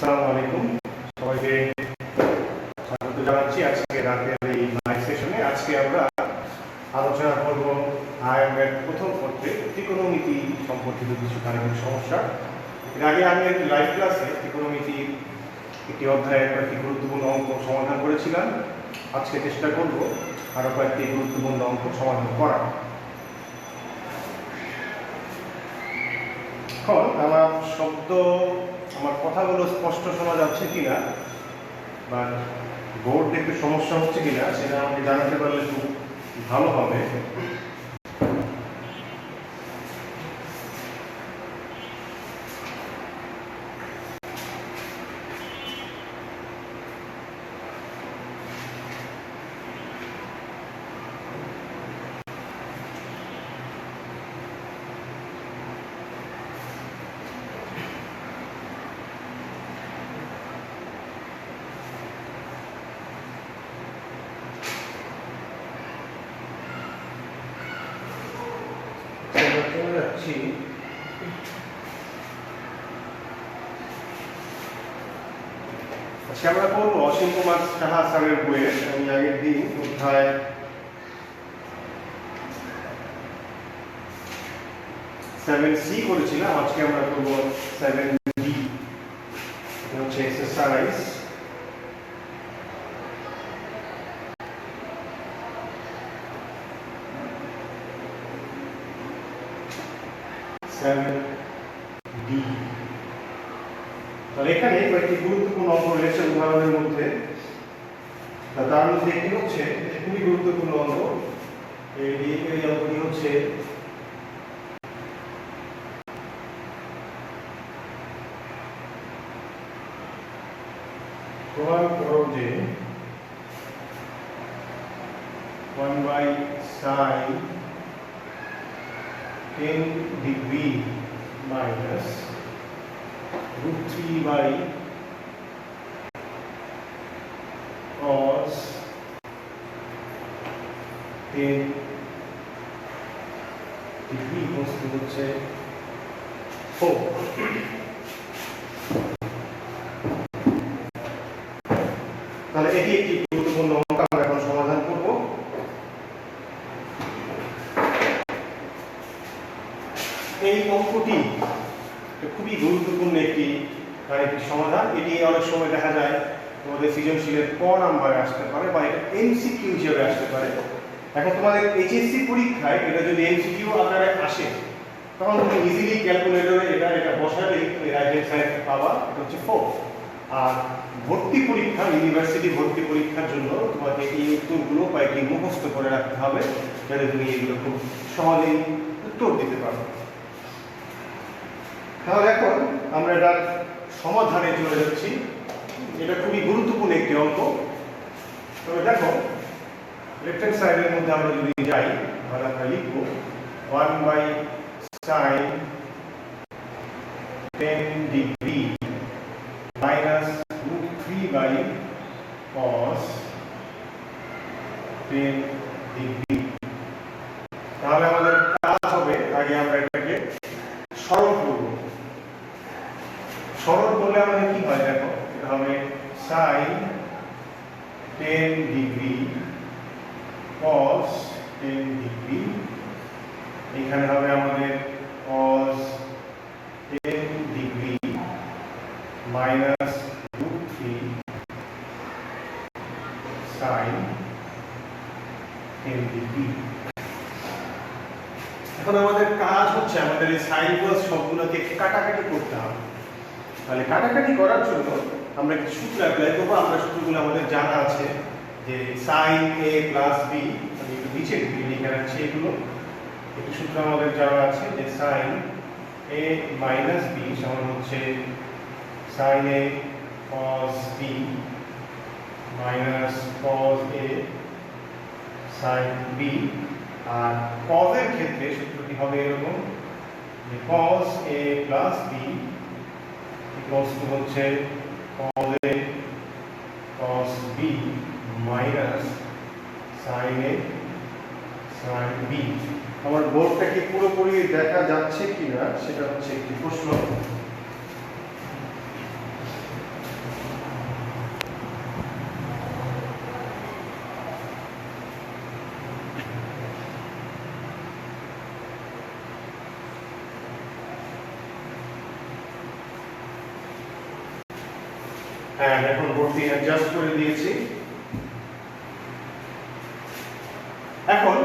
আসসালামু আলাইকুম সবাইকে স্বাগত জানাচ্ছি আজকে রাতের এই লাইভ সেশনে। আজকে আমরা আলোচনা করব আইএমএর প্রথম পত্রে ত্রিকোণমিতি সম্পর্কিত কিছু গাণিতিক সমস্যা। এর আগে আমি একটি লাইভ ক্লাসে ত্রিকোণমিতির একটি অধ্যায়ের কয়েকটি গুরুত্বপূর্ণ অঙ্ক সমাধান করেছিলাম। আজকে চেষ্টা করব আরও কয়েকটি গুরুত্বপূর্ণ অঙ্ক সমাধান করা। এখন আমার কথাগুলো স্পষ্ট শোনা যাচ্ছে কিনা বা বোর্ড একটু সমস্যা হচ্ছে কিনা সেটা আমাকে জানাতে পারলে খুব ভালো হবে। আজকে আমরা করবো অসীম কুমার সাহা স্যারের বইয়ের, আমি আগের দিন অধ্যায় 7C করেছিলাম। আজকে আমরা করবো 7D, হচ্ছে এক্সারসাইজ। তাহলে এখানে কয়েকটি গুরুত্বপূর্ণ অঙ্ক রয়েছে উদাহরণের মধ্যে। তার মধ্যে একটি হচ্ছে খুবই গুরুত্বপূর্ণ অঙ্ক। এই অঙ্কটি হচ্ছে প্রমাণ করো যে 1/sin 10 degree minus √3/cos 10 degree বস্তু হচ্ছে 4। তাহলে এটি একটি গুরুত্বপূর্ণ অঙ্ক, আমরা এখন সমাধান করব। এই অঙ্কটি খুবই গুরুত্বপূর্ণ একটি গাণিতিক সমাধান। এটি অনেক সময় দেখা যায় তোমাদের সৃজনশীলের ক নাম্বারে আসতে পারে বা এটা এমসিকিউ হিসেবে আসতে পারে। এখন তোমাদের এইচএসসি পরীক্ষায় এটা যদি এমসিকিউ আকারে আসে তখন তুমি ইজিলি ক্যালকুলেটরে এটা বসালেই তুমি রাইট হ্যান্ড সাইড পাবা, এটা হচ্ছে 4। আর ভর্তি পরীক্ষা, ইউনিভার্সিটি ভর্তি পরীক্ষার জন্য তোমাকে এই উত্তরগুলো কয়েকটি মুখস্থ করে রাখতে হবে যাতে তুমি এগুলো খুব সহজেই উত্তর দিতে পারো। তাহলে এখন আমরা এটার সমাধানে চলে যাচ্ছি। এটা খুবই গুরুত্বপূর্ণ একটি অঙ্ক। তবে দেখো, লেফট হ্যান্ড সাইডের মধ্যে আমরা যদি যাই তাহলে আমরা লিখব 1/sin 10 degree minus √3/cos 10 degree. তাহলে আমাদের কাজ হবে, আগে আমরা এটাকে সরল করব। সরল করলে আমাদের কি হয় দেখো, এটা হবে sin 10 ডিগ্রি cos 10 ডিগ্রি, এখানে হবে আমাদের cos 10 degree minus √3 sin 10 degree. এখন আমাদের কাজ হচ্ছে আমাদের এই সাইন কস সবগুলোকে কাটাকাটি করতে হবে। তাহলে কাটাকাটি করার জন্য আমরা কিছু সূত্র অ্যাপ্লাই করবো। আমরা সূত্রগুলো আমাদের জানা আছে যে sin a প্লাস b, আমি একটু নিচে লিখে রাখছি এগুলো। একটি সূত্র আমাদের জানা আছে যে sin a মাইনাস b সমান হচ্ছে sin a cos b minus cos a sin b। আর cos এর ক্ষেত্রে সূত্রটি হবে এরকম যে cos a plus b equals to হচ্ছে cos a cos b minus sin a sin b। আমার বোর্ডটা কি পুরোপুরি দেখা যাচ্ছে কিনা সেটা হচ্ছে একটি প্রশ্ন। হ্যাঁ, এখন বোর্ডটি অ্যাডজাস্ট করে দিয়েছি। এখন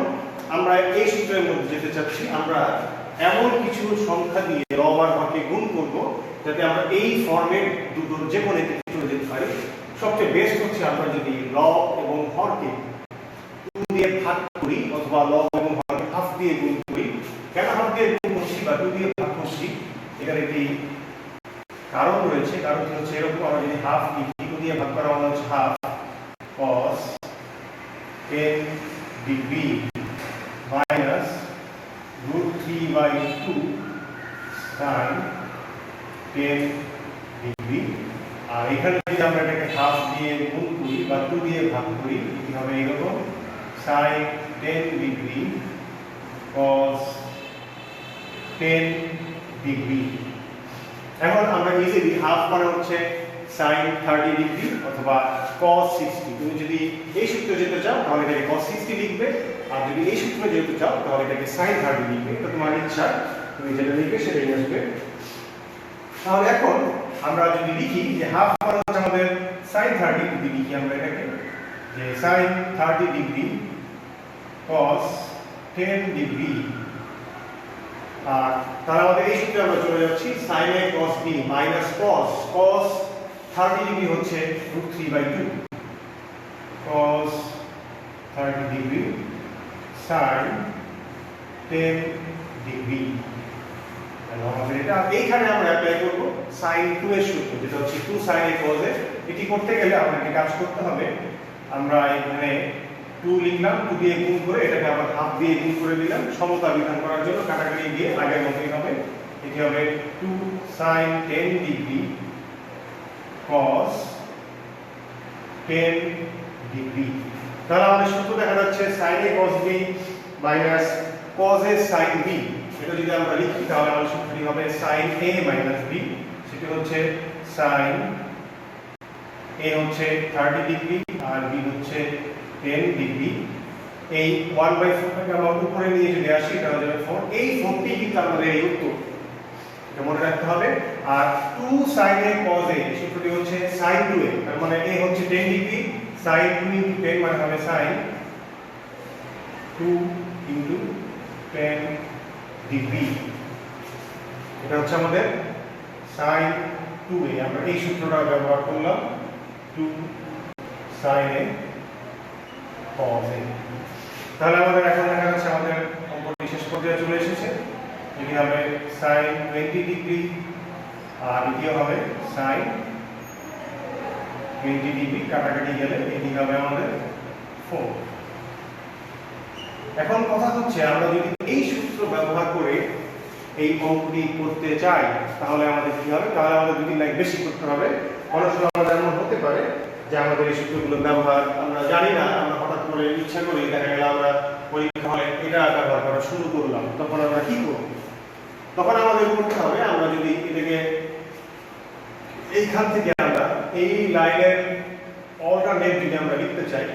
আমরা এই সূত্রের মধ্যে যেতে চাচ্ছি। আমরা এমন কিছু সংখ্যা দিয়ে লব আর হরকে গুণ করব যাতে আমরা এই ফর্মের দুটোর যে কোনো একটি চলে যেতে পারি। সবচেয়ে বেস্ট হচ্ছে আমরা যদি লব এবং হরকে 2 দিয়ে ভাগ করি অথবা লব এবং হরকে হাফ দিয়ে গুণ করি। কেন হাফ দিয়ে গুণ করছি বা 2 দিয়ে ভাগ করছি, এটার একটি কারণ রয়েছে। কারণটি হচ্ছে এরকম, আমরা যদি হাফ লিখি, 2 দিয়ে ভাগ করা মানে হচ্ছে half cos 10 degree minus √3/2 sin 10 degree. আর এখানে যদি আমরা এটাকে হাফ দিয়ে গুণ করি বা 2 দিয়ে ভাগ করি, এটি হবে এরকম sin 10 ডিগ্রি cos 10 ডিগ্রি। এখন আমরা ইজিলি হাফ মানে হচ্ছে sin 30 ডিগ্রি অথবা cos 60। তুমি যদি এই সূত্রে যেতে চাও তাহলে এটাকে cos 60 লিখবে, আর যদি এই সূত্রে যেতে চাও তাহলে এটাকে sin 30 লিখবে। এটা তোমার ইচ্ছা, তুমি যেটা লিখবে সেটাই আসবে। তাহলে এখন আমরা যদি লিখি যে হাফ মানে হচ্ছে আমাদের sin 30, যদি লিখি আমরা এটাকে যে sin 30 ডিগ্রি cos 10 ডিগ্রি, আর তাহলে আমাদের এই সূত্রে আমরা চলে যাচ্ছি sin a cos b minus cos 30 degree হচ্ছে √3/2 cos 30 ডিগ্রি sin 10 ডিগ্রি। আমাদের এটা এইখানে আমরা অ্যাপ্লাই করব sin 2 এর সূত্র, যেটা হচ্ছে 2 sin a cos a। এটি করতে গেলে আমাদেরকে কাজ করতে হবে, আমরা এখানে 2 লিখলাম, 2 দিয়ে গুণ করে এটাকে আবার হাফ দিয়ে গুণ করে দিলাম সমতা বিধান করার জন্য। কাটাকাটি দিয়ে আগের মতই হবে, এটি হবে 2 sin 10 ডিগ্রি cos 10 ডিগ্রি। তাহলে আমাদের সূত্র দেখা যাচ্ছে sin a cos b minus cos a sin b। এটা যদি আমরা লিখি তাহলে আমাদের সূত্রটি হবে sin a মাইনাস b। সেটা হচ্ছে sin a হচ্ছে 30 ডিগ্রি আর b হচ্ছে 10 ডিগ্রি। এই 1/4 টাকে আমরা উপরে নিয়ে যদি আসি তাহলে হবে 4। এই 4টি কিন্তু আমাদের এই উত্তর, এটা মনে রাখতে হবে। আর 2 sin a cos a সূত্রটি হচ্ছে sin 2a, তার মানে a হচ্ছে 10 ডিগ্রি, sin 2 * 10 মানে হবে sin 2 * 10 ডিগ্রি। এটা হচ্ছে আমাদের sin 2a। আমরা এই সূত্রটা ব্যবহার করলাম, 2 sin a cos a। তাহলে আমাদের এখন দেখা যাচ্ছে আমাদের অঙ্কটি শেষ পর্যায়ে চলে এসেছে। এটি হবে sin 20 ডিগ্রি আর এটিও হবে sin 20 ডিগ্রি। কাটাকাটি গেলে এটি হবে আমাদের 4। এখন কথা হচ্ছে আমরা যদি এই সূত্র ব্যবহার করে এই অঙ্কটি করতে চাই তাহলে আমাদের কি হবে? তাহলে আমাদের 2 লাইন বেশি করতে হবে। অনেক সময় আমাদের এমন হতে পারে যে আমাদের এই সূত্রগুলো ব্যবহার আমরা জানি না, আমরা হঠাৎ করে ইচ্ছা করে দেখা গেল আমরা পরীক্ষা হলে এটা ব্যবহার করা শুরু করলাম, তখন আমরা কি করব? তখন আমাদের করতে হবে, আমরা যদি এটাকে এইখান থেকে আমরা এই লাইনের অল্টারনেট যদি আমরা লিখতে চাই,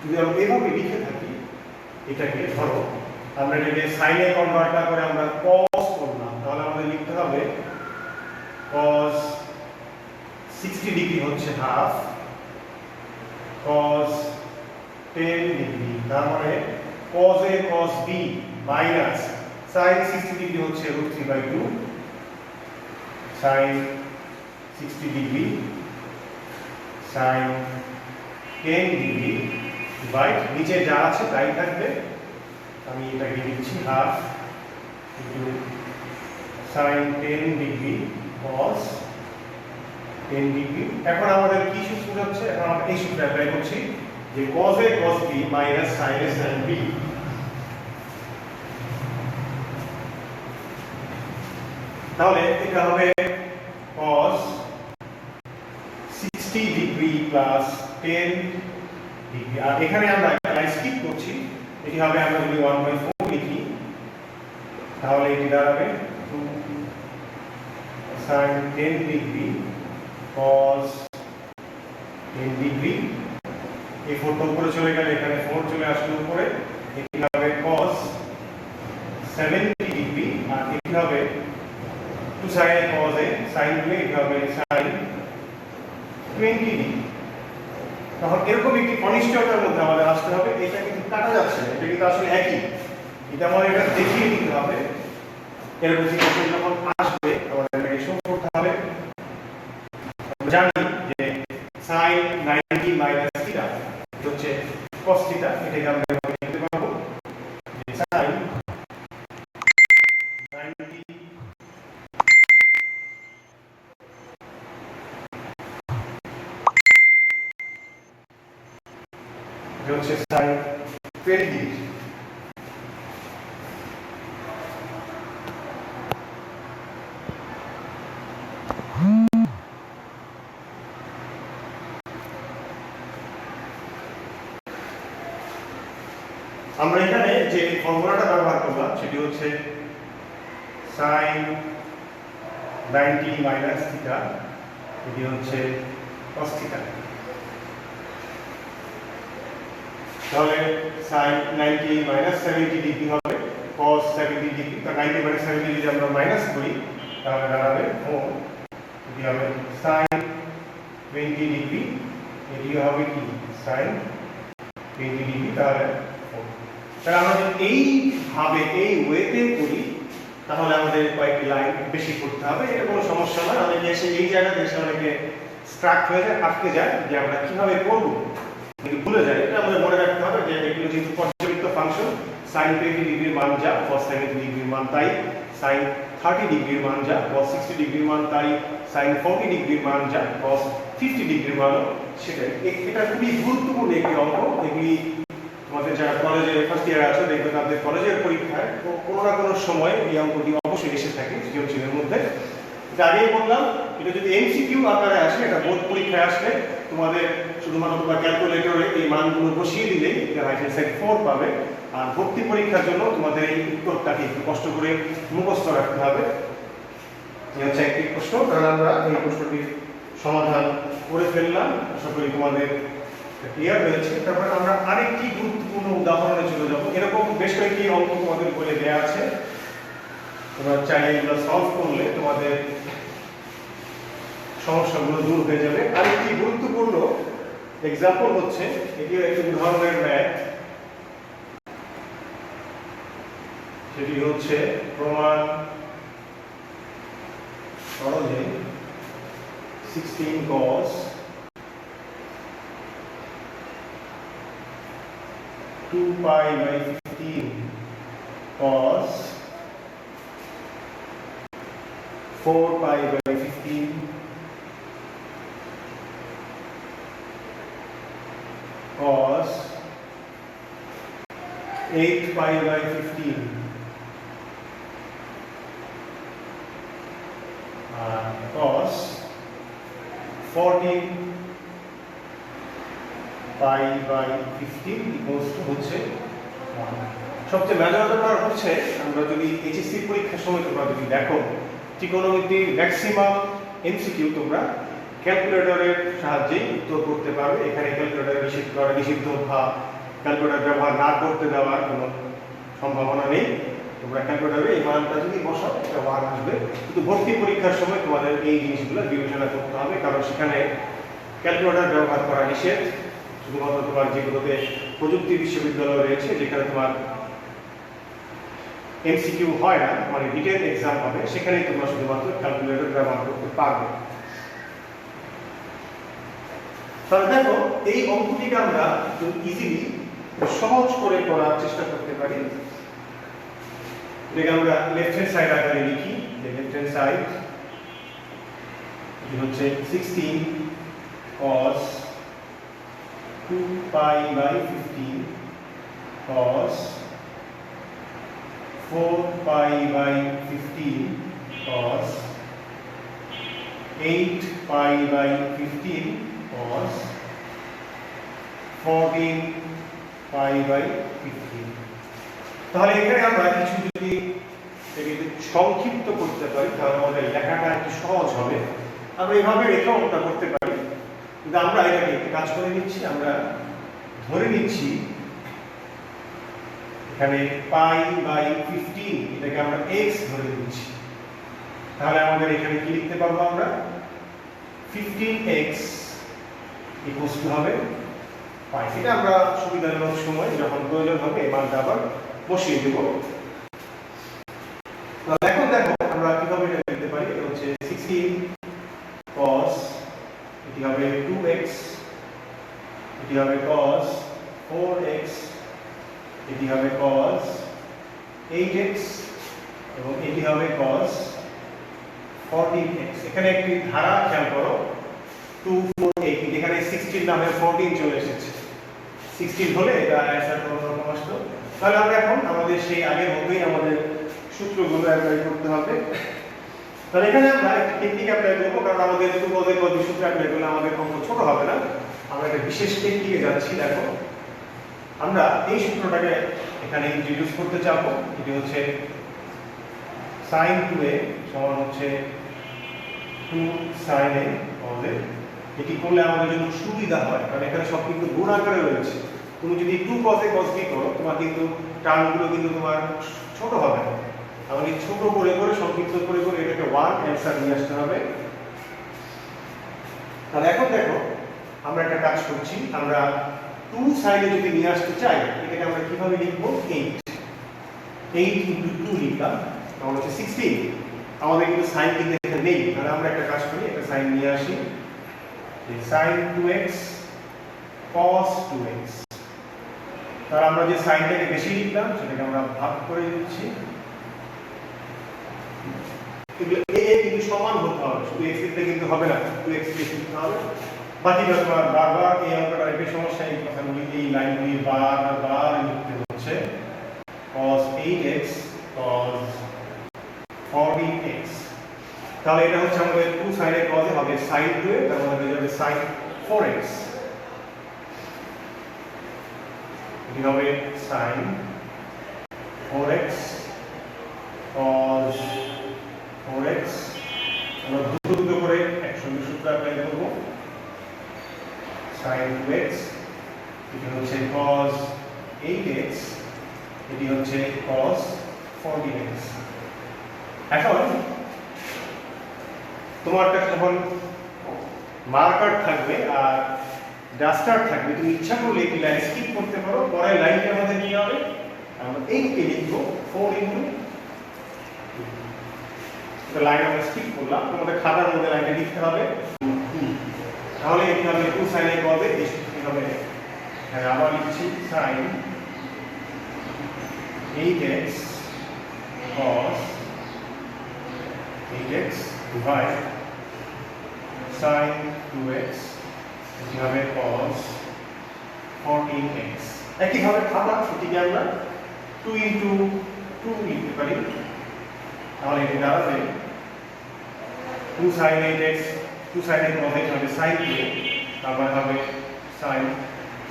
যদি আমরা এভাবে লিখে থাকি, এটাকে ধরো আমরা এটাকে সাইনে কনভার্ট না করে আমরা cos করলাম, তাহলে আমাদের লিখতে হবে cos 60 ডিগ্রি হচ্ছে হাফ cos 10 ডিগ্রি, তার মানে cos a cos b minus sin 60 degree হচ্ছে √3/2 sin 60 degree sin 10 degree by নিচে যা আছে তাই থাকবে। আমি এটাকে লিখছি half sin 10 degree cos 10 degree. এখন আমাদের কি সূত্র হচ্ছে? এখন আমরা এই সূত্র অ্যাপ্লাই করছি যে cos a cos b minus sin a sin b। তাহলে এটা হবে cos 60 ডিগ্রি প্লাস 10 ডিগ্রি। আর এখানে আমরা লাইন স্কিপ করছি, এটি হবে আমরা যদি 1/4 লিখি তাহলে এটি দাঁড়াবে 2 sin 10 ডিগ্রি cos 10 ডিগ্রি। এই 4টা উপরে চলে গেলে এখানে 4 চলে আসলো উপরে, এটি হবে cos 70 ডিগ্রি আর এটি হবে 2 sin a cos a sin 2 এটি হবে sin 20 ডিগ্রি। তখন এরকম একটি অনিশ্চয়তার মধ্যে আমাদের আসতে হবে, এটা কিন্তু কাটা যাচ্ছে না, এটা কিন্তু আসলে একই, এটা আমাদের এটা দেখিয়ে দিতে হবে। এরকম সিচুয়েশন যখন আসবে আমাদের এটাকে শো করতে হবে। জানি যে sin 90 মাইনাস থিটা হচ্ছে cos থিটা, এটাকে আমরা লিখতে পারবো যে sin 90 হচ্ছে sin 20 ডিগ্রি। আমরা এখানে যে ফর্মুলাটা ব্যবহার করলাম সেটি হচ্ছে sin 90 মাইনাস থিটা, এটি হচ্ছে cos থিটা। তাহলে sin 90 মাইনাস 70 ডিগ্রি হবে cos 70 ডিগ্রি, তো 90 মাইনাস 70 যদি আমরা মাইনাস করি তাহলে দাঁড়াবে 4, এটি হবে sin 20 ডিগ্রি, এটি হবে কি sin 20 ডিগ্রি, তাহলে 4। তাহলে আমরা যদি এইভাবে এই ওয়েতে করি তাহলে আমাদের কয়েকটি লাইন বেশি করতে হবে, এটা কোনো সমস্যা নয়। অনেকে এসে এই জায়গাতে এসে অনেকে স্ট্রাক হয়ে যায়, আটকে যায় যে আমরা কিভাবে করবো, কিন্তু ভুলে যায়। এটা আমাদের মনে রাখতে হবে যে এগুলো যেহেতু পর্যাবৃত্ত ফাংশন, sin 20 ডিগ্রির মান যা cos 70 ডিগ্রির মান তাই, sin 30 ডিগ্রির মান যা cos 60 ডিগ্রির মান তাই, sin 40 ডিগ্রির মান যা cos 50 ডিগ্রির মান সেটাই। এটা খুবই গুরুত্বপূর্ণ একটি অঙ্ক। এগুলি তোমাদের যারা কলেজে ফার্স্ট ইয়ারে আছে দেখবে তাদের কলেজের পরীক্ষায় কোনো না কোনো সময় এই অঙ্কটি অবশ্যই এসে থাকে সৃজনশীলের মধ্যে। এটা আগেই বললাম, এটা যদি এমসিকিউ আকারে আসে, এটা বোর্ড পরীক্ষায় আসলে তোমাদের শুধুমাত্র তোমার ক্যালকুলেটরে এই মানগুলো বসিয়ে দিলেই এটা রাইট হ্যান্ড সাইড 4 পাবে। আর ভর্তি পরীক্ষার জন্য তোমাদের এই উত্তরটাকে একটু কষ্ট করে মুখস্থ রাখতে হবে। এই হচ্ছে একটি প্রশ্ন, তাহলে আমরা এই প্রশ্নটির সমাধান করে ফেললাম। আশা করি তোমাদের ক্লিয়ার হয়েছে। তারপরে আমরা আরেকটি গুরুত্বপূর্ণ উদাহরণে চলে যাব। এরকম বেশ কয়েকটি অঙ্ক তোমাদের বলে দেওয়া আছে, তোমরা চাইলে এগুলো সলভ করলে তোমাদের সমস্যাগুলো দূর হয়ে যাবে। আরেকটি গুরুত্বপূর্ণ এক্সাম্পল হচ্ছে, এটিও একটি উদাহরণের ম্যাথ, সেটি হচ্ছে প্রমাণ সহজে 16 cos 2 pi by 15 cos 4 pi by 15 cos 8 pi by 15 cos 14 pi by 15 equals to হচ্ছে 1। সবচেয়ে মজার ব্যাপার হচ্ছে, আমরা যদি এইচএসসি পরীক্ষার সময় তোমরা যদি দেখো ত্রিকোণমিতির ম্যাক্সিমাম এমসিকিউ তোমরা ক্যালকুলেটরের সাহায্যে উত্তর করতে পারবে। এখানে ক্যালকুলেটর নিষিদ্ধ বা ক্যালকুলেটর ব্যবহার না করতে দেওয়ার কোনো সম্ভাবনা নেই। তোমরা ক্যালকুলেটরে এই মানটা যদি বসাও এটা মান আসবে, কিন্তু ভর্তি পরীক্ষার সময় তোমাদের এই জিনিসগুলো বিবেচনা করতে হবে, কারণ সেখানে ক্যালকুলেটর ব্যবহার করা নিষেধ। শুধুমাত্র তোমার যেগুলোতে প্রযুক্তি বিশ্ববিদ্যালয় রয়েছে, যেখানে তোমার এমসিকিউ হয় না, মানে রিটেন এক্সাম হবে, সেখানেই তোমরা শুধুমাত্র ক্যালকুলেটর ব্যবহার করতে পারবে। তাহলে দেখো, এই অঙ্কটিকে আমরা ইজিলি সহজ করে করার চেষ্টা করতে পারি। এটাকে আমরা লেফট হ্যান্ড সাইড আকারে লিখি। লেফট হ্যান্ড সাইড এটি হচ্ছে 16 cos 2 pi by 15 cos 4 pi by 15 cos 8 pi by 15 cos 14 pi by 15। তাহলে এখানে আমরা কিছু যদি সংক্ষিপ্ত করতে পারি তাহলে আমাদের লেখাটা একটু সহজ হবে। আমরা এভাবে রেখে অঙ্কটা করতে পারি, কিন্তু আমরা এটাকে একটু কাজ করে নিচ্ছি। আমরা ধরে নিচ্ছি এখানে পাই বাই 15, এটাকে আমরা x ধরে নিচ্ছি। তাহলে আমাদের এখানে কি লিখতে পারবো আমরা? 15x ইকুয়ালস টু হবে পাই। এটা আমরা সুবিধাজনক সময় যখন প্রয়োজন হবে এই মানটা আবার বসিয়ে দেব। তাহলে এখন দেখো আমরা কিভাবে এটা লিখতে পারি। এটা হচ্ছে 16 cos, এটি হবে 2x, এটি হবে cos 4x, এটি হবে cos 8x এবং এটি হবে cos 14x। এখানে একটি ধারা খেয়াল করো 2 4 8, এখানে 16 নামে 14 চলে এসেছে। 16 হলে এটা অ্যান্সার কোনো রকম আসতো। তাহলে আমরা এখন আমাদের সেই আগের মতোই আমাদের সূত্রগুলো অ্যাপ্লাই করতে হবে। তাহলে এখানে আমরা একটা টেকনিক অ্যাপ্লাই করব, কারণ আমাদের দুটো পদের পদ সূত্র অ্যাপ্লাই করলে আমাদের অঙ্ক ছোট হবে না। আমরা একটা বিশেষ টেকনিকে যাচ্ছি। দেখো আমরা এই সূত্রটাকে এখানে ইন্ট্রোডিউস করতে চাবো। এটি হচ্ছে sin 2a সমান হচ্ছে 2 sin a আমাদের। এটি করলে আমাদের জন্য সুবিধা হয়, কারণ এখানে সব কিন্তু গুণ আকারে রয়েছে। তুমি যদি 2 cos a cos b করো, তোমার কিন্তু টার্মগুলো কিন্তু তোমার ছোট হবে না। আমাকে ছোট করে করে সংক্ষিপ্ত করে করে এটাকে 1 অ্যানসার নিয়ে আসতে হবে। তাহলে এখন দেখো আমরা একটা কাজ করছি। আমরা 2 sin a যদি নিয়ে আসতে চাই, এটাকে আমরা কিভাবে লিখব? 8 into 2 লিখলাম, তাহলে হচ্ছে 16। আমাদের কিন্তু sin কিন্তু এখানে নেই, তাহলে আমরা একটা কাজ করি, একটা sin নিয়ে আসি। sin 2x cos 2x। তাহলে আমরা যে সাইনটাকে বেশি লিখলাম সেটাকে আমরা ভাগ করে দিচ্ছি। এগুলো a কিন্তু সমান হতে হবে, শুধু x লিখলে কিন্তু হবে না, 2x লিখতে হবে। বাকি ব্যাপার বারবার এই অঙ্কটা একই সমস্যা, এই কথাগুলি এই লাইনগুলি বারবার লিখতে হচ্ছে। cos 8x cos 14x। তাহলে এটা হচ্ছে আমাদের 2 sin a cos a হবে sin 2a, তার মানে হয়ে যাবে sin 4x। এটি হবে sin 4x cos 4x। আমরা দুটো করে একসঙ্গে সূত্র অ্যাপ্লাই করব। sin 2x, এটি হচ্ছে cos 8x, এটি হচ্ছে cos 14x। এখন তোমার কাছে যখন মার্কার থাকবে আর ডাস্টার থাকবে, তুমি ইচ্ছা করলে একটি লাইন স্কিপ করতে পারো, পরের লাইনটা আমাদের নিয়ে হবে। আমরা এইকে লিখবো 4 ইনটু, এটা লাইন আমরা স্কিপ করলাম, তোমাদের খাতার মধ্যে লাইনটা লিখতে হবে 2। তাহলে এটি হবে 2 sin a cos a, এটি হবে আবার লিখছি sin 8x cos 8x divide sin 2x, এটি হবে cos 14x। একইভাবে খাতা এটিকে আমরা 2 into 2 লিখতে পারি। তাহলে এটি দাঁড়াবে 2 sin 8x, 2 sin a cos 8 হবে sin 2, তারপর হবে sin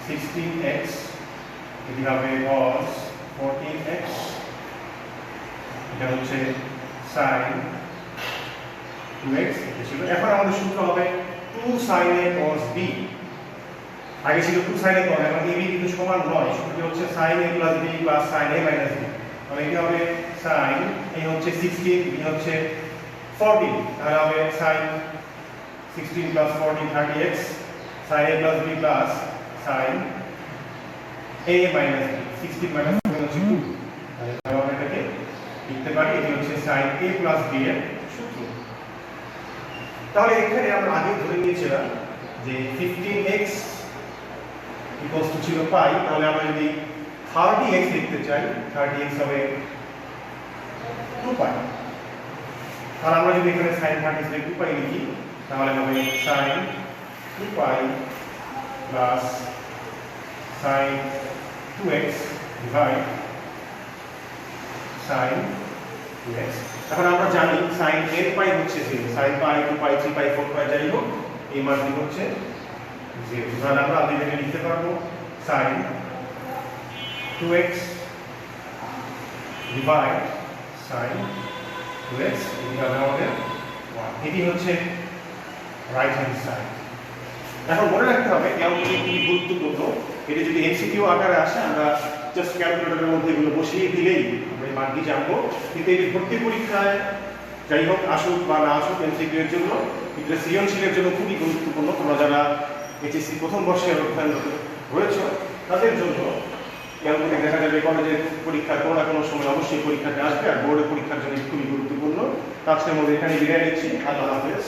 16x, এটি হবে cos 14x, এটা হচ্ছে sin 2x। এখন আমাদের সূত্র হবে 2 sin a cos b। আগে ছিল 2 sin a cos, এখন a b কিন্তু সমান নয়, সূত্রটি হচ্ছে sin a plus b plus sin a minus b। তাহলে এটা হবে sin, a হচ্ছে 16, b হচ্ছে 14, তাহলে হবে sin 16 plus 14 30x, sin a plus b plus sin a minus b। 16 minus 7 হচ্ছে 2, তাহলে আমরা এটাকে লিখতে পারি এটি হচ্ছে sin a plus b এর সূত্র। তাহলে এখানে আমরা আগে ধরে নিয়েছিলাম যে 15x ইকুয়ালস টু ছিল পাই। তাহলে আমরা যদি 30x লিখতে চাই, 30x হবে 2 পাই। তাহলে আমরা যদি এখানে sin 30x লিখে 2 পাই লিখি, তাহলে হবে sin 2 পাই plus sin 2x divide sin 2x। এখন আমরা জানি sin n পাই হচ্ছে 0, sin পাই 2 পাই 3 পাই 4 পাই যাই হোক এই মানটি হচ্ছে 0। তাহলে আমরা এটাকে লিখতে পারবো sin 2x divide sin 2x, এটি হবে আমাদের 1। এটি হচ্ছে রাইট হ্যান্ড সাইড। এখন মনে রাখতে হবে ক্যালকুলেটর খুবই গুরুত্বপূর্ণ। এটি যদি এমসিকিউ আকারে আসে আমরা জাস্ট ক্যালকুলেটরের মধ্যে এগুলো বসিয়ে দিলেই আমরা এই মানটি জানবো। কিন্তু এটি ভর্তি পরীক্ষায় যাই হোক আসুক বা না আসুক এমসিকিউ এর জন্য, এটা সৃজনশীলের জন্য খুবই গুরুত্বপূর্ণ। তোমরা যারা এইচএসসি প্রথম বর্ষে অধ্যয়নরত রয়েছে তাদের জন্য এমনকি দেখা যাবে কলেজের পরীক্ষা কোনো না কোনো সময় অবশ্যই পরীক্ষাতে আসবে, আর বোর্ডের পরীক্ষার জন্য খুবই গুরুত্বপূর্ণ। আজকের মধ্যে এখানে বিদায় নিচ্ছি। আল্লাহ হাফেজ।